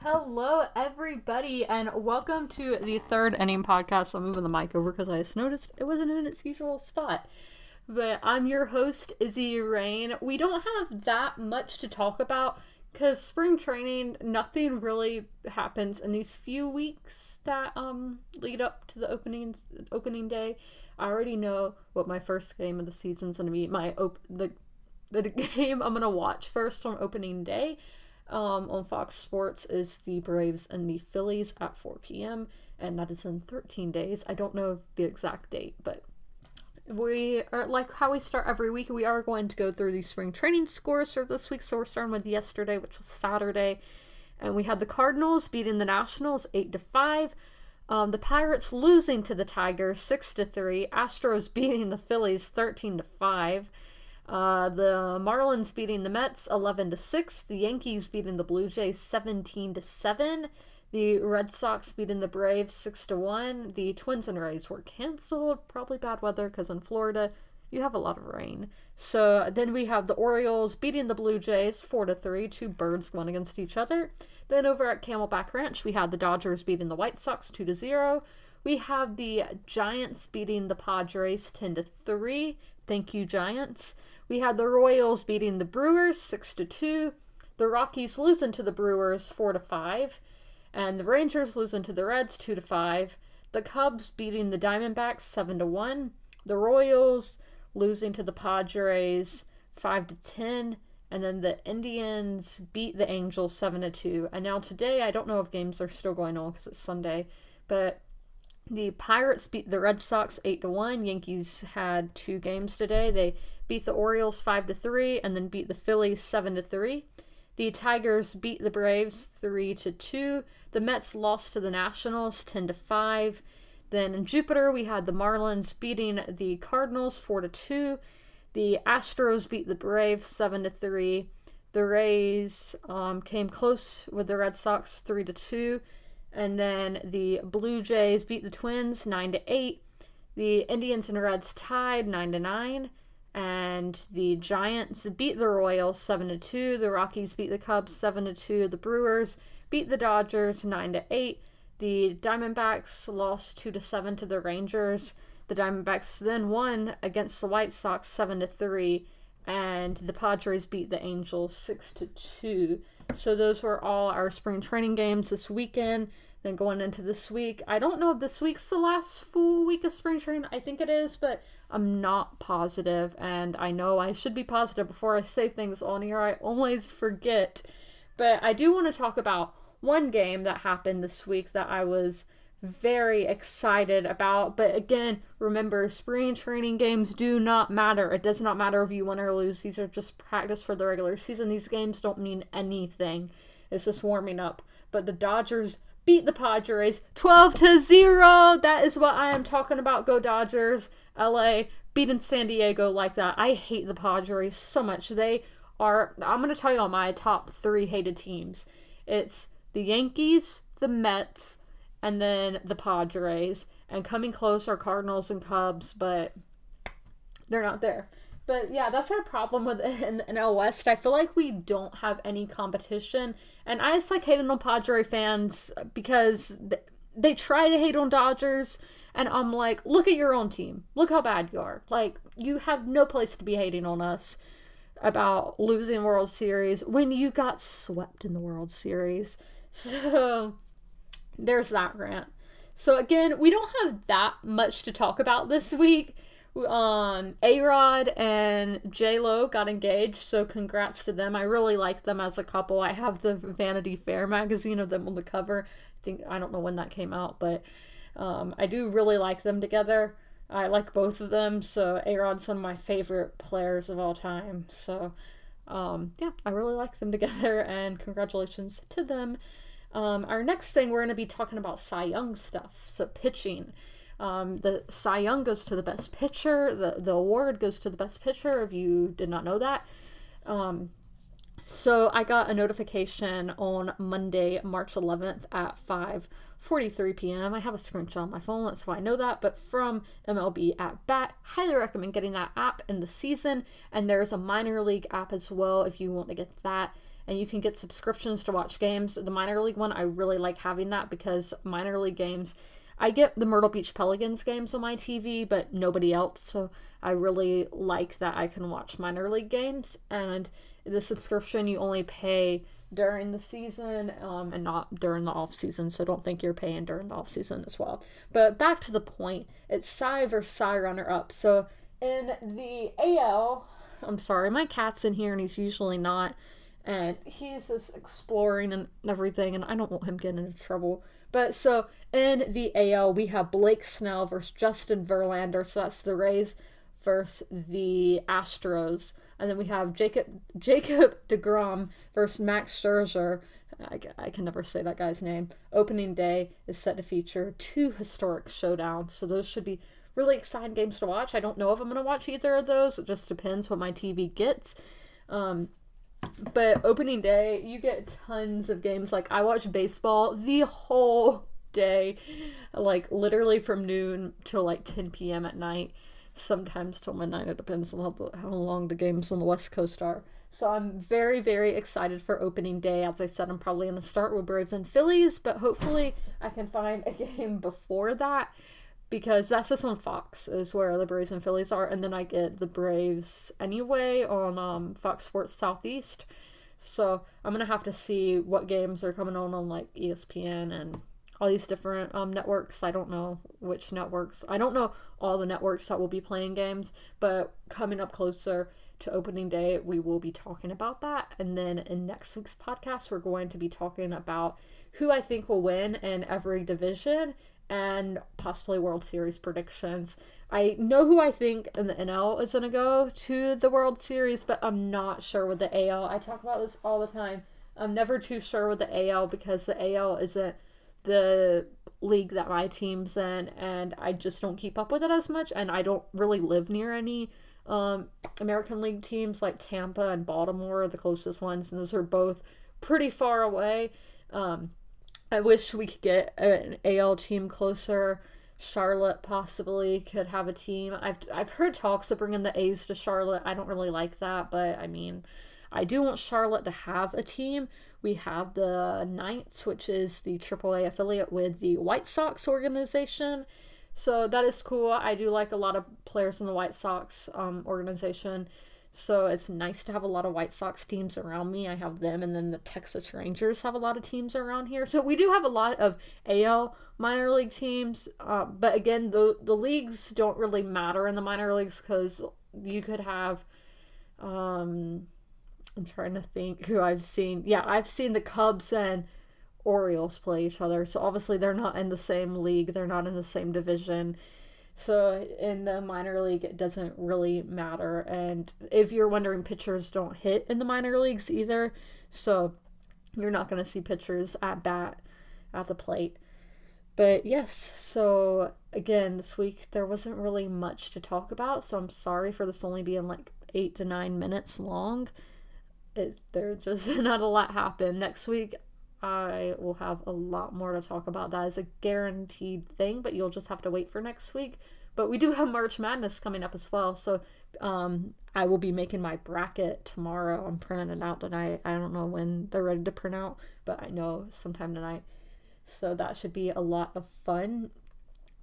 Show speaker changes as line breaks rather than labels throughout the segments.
Hello, everybody, and welcome to the third inning podcast. I'm moving the mic over because I just noticed it wasn't in its usual spot. But I'm your host, Izzy Rain. We don't have that much to talk about because spring training, nothing really happens in these few weeks that lead up to the opening day. I already know what my first game of the season's gonna be. The game I'm gonna watch first on opening day on Fox Sports is the Braves and the Phillies at 4 p.m. and that is in 13 days. I don't know the exact date, but we are like how we start every week. We are going to go through the spring training scores for this week. So we're starting with yesterday, which was Saturday, and we had the Cardinals beating the Nationals 8-5. The Pirates losing to the Tigers 6-3. Astros beating the Phillies 13-5. The Marlins beating the Mets 11-6. The Yankees beating the Blue Jays 17-7. The Red Sox beating the Braves 6-1. The Twins and Rays were canceled. Probably bad weather because in Florida you have a lot of rain. So then we have the Orioles beating the Blue Jays 4-3. Two birds going against each other. Then over at Camelback Ranch we had the Dodgers beating the White Sox 2-0. We have the Giants beating the Padres 10-3. Thank you, Giants. We had the Royals beating the Brewers 6-2. The Rockies losing to the Brewers 4-5. And the Rangers losing to the Reds 2-5. The Cubs beating the Diamondbacks 7-1. The Royals losing to the Padres 5-10. And then the Indians beat the Angels 7-2. And now today, I don't know if games are still going on because it's Sunday, but the Pirates beat the Red Sox 8-1. Yankees had two games today. They beat the Orioles 5-3 and then beat the Phillies 7-3. The Tigers beat the Braves 3-2. The Mets lost to the Nationals 10-5. Then in Jupiter, we had the Marlins beating the Cardinals 4-2. The Astros beat the Braves 7-3. The Rays came close with the Red Sox 3-2. And then the Blue Jays beat the Twins 9-8. The Indians and Reds tied 9-9. And the Giants beat the Royals 7-2. The Rockies beat the Cubs 7-2. The Brewers beat the Dodgers 9-8. The Diamondbacks lost 2-7 to the Rangers. The Diamondbacks then won against the White Sox 7-3. And the Padres beat the Angels 6-2. So those were all our spring training games this weekend. Then going into this week, I don't know if this week's the last full week of spring training. I think it is, but I'm not positive. And I know I should be positive before I say things on here. I always forget. But I do want to talk about one game that happened this week that I was very excited about. But again, remember, spring training games do not matter. It does not matter if you win or lose. These are just practice for the regular season. These games don't mean anything. It's just warming up. But the Dodgers beat the Padres 12-0. That is what I am talking about. Go Dodgers. LA beating San Diego like that. I hate the Padres so much. They are, I'm going to tell you on my top three hated teams. It's the Yankees, the Mets, and then the Padres. And coming close are Cardinals and Cubs, but they're not there. But yeah, that's our problem with in NL West. I feel like we don't have any competition. And I just like hating on Padre fans because they try to hate on Dodgers. And I'm like, look at your own team. Look how bad you are. Like, you have no place to be hating on us about losing World Series when you got swept in the World Series. So there's that rant. So again, we don't have that much to talk about this week. A-Rod and J-Lo got engaged, so congrats to them. I really like them as a couple. I have the Vanity Fair magazine of them on the cover. I don't know when that came out, but I do really like them together. I like both of them, so A-Rod's one of my favorite players of all time. So yeah, I really like them together, and congratulations to them. Our next thing, we're going to be talking about Cy Young stuff, so pitching. The Cy Young goes to the best pitcher. The award goes to the best pitcher, if you did not know that. So I got a notification on Monday, March 11th at 5:43 p.m. I have a screenshot on my phone, that's why I know that, but from MLB at Bat. Highly recommend getting that app in the season, and there's a minor league app as well if you want to get that. and you can get subscriptions to watch games. The minor league one, I really like having that because minor league games, I get the Myrtle Beach Pelicans games on my TV, but nobody else, so I really like that I can watch minor league games. And the subscription, you only pay during the season and not during the off season, so don't think you're paying during the off season as well. But back to the point, it's Cy versus Cy runner-up. So in the AL, I'm sorry, my cat's in here and he's usually not, and he's just exploring and everything, and I don't want him getting into trouble. But so in the AL, we have Blake Snell versus Justin Verlander, so that's the Rays versus the Astros. And then we have Jacob deGrom versus Max Scherzer. I can never say that guy's name. Opening day is set to feature 2 historic showdowns, so those should be really exciting games to watch. I don't know if I'm going to watch either of those. It just depends what my TV gets. But opening day, you get tons of games. Like, I watch baseball the whole day, like literally from noon till like 10 p.m. at night, sometimes till midnight. It depends on how long the games on the West Coast are. So I'm very, very excited for opening day. As I said, I'm probably going to start with Braves and Phillies, but hopefully I can find a game before that, because that's just on Fox is where the Braves and Phillies are, and then I get the Braves anyway on Fox Sports Southeast. So I'm going to have to see what games are coming on like ESPN and all these different networks. I don't know which networks. I don't know all the networks that will be playing games, but coming up closer to opening day, we will be talking about that. And then in next week's podcast, we're going to be talking about who I think will win in every division and possibly World Series predictions. I know who I think in the NL is going to go to the World Series, but I'm not sure with the AL. I talk about this all the time. I'm never too sure with the AL because the AL isn't the league that my team's in, and I just don't keep up with it as much, and I don't really live near any American League teams. Like Tampa and Baltimore are the closest ones, and those are both pretty far away. I wish we could get an AL team closer. Charlotte possibly could have a team. I've heard talks of bringing the A's to Charlotte. I don't really like that, but I mean, I do want Charlotte to have a team. We have the Knights, which is the AAA affiliate with the White Sox organization. So that is cool. I do like a lot of players in the White Sox organization. So it's nice to have a lot of White Sox teams around me. I have them, and then the Texas Rangers have a lot of teams around here. So we do have a lot of AL minor league teams. But again, the leagues don't really matter in the minor leagues because you could have... I'm trying to think who I've seen. Yeah, I've seen the Cubs and Orioles play each other. So obviously they're not in the same league. They're not in the same division. So in the minor league, it doesn't really matter. And if you're wondering, pitchers don't hit in the minor leagues either. So you're not going to see pitchers at bat at the plate. But yes, so again, this week there wasn't really much to talk about. So I'm sorry for this only being like 8 to 9 minutes long. There just not a lot happened. Next week, I will have a lot more to talk about. That is a guaranteed thing, but you'll just have to wait for next week. But we do have March Madness coming up as well, so I will be making my bracket tomorrow. I'm printing it out tonight. I don't know when they're ready to print out, but I know sometime tonight. So that should be a lot of fun.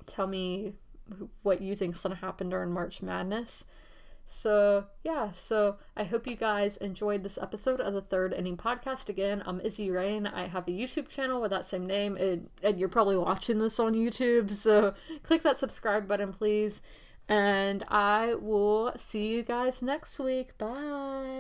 Tell me what you think is going to happen during March Madness. So, yeah, so I hope you guys enjoyed this episode of the Third Inning Podcast. Again, I'm Izzy Rain. I have a YouTube channel with that same name, and you're probably watching this on YouTube, so click that subscribe button, please. And I will see you guys next week. Bye!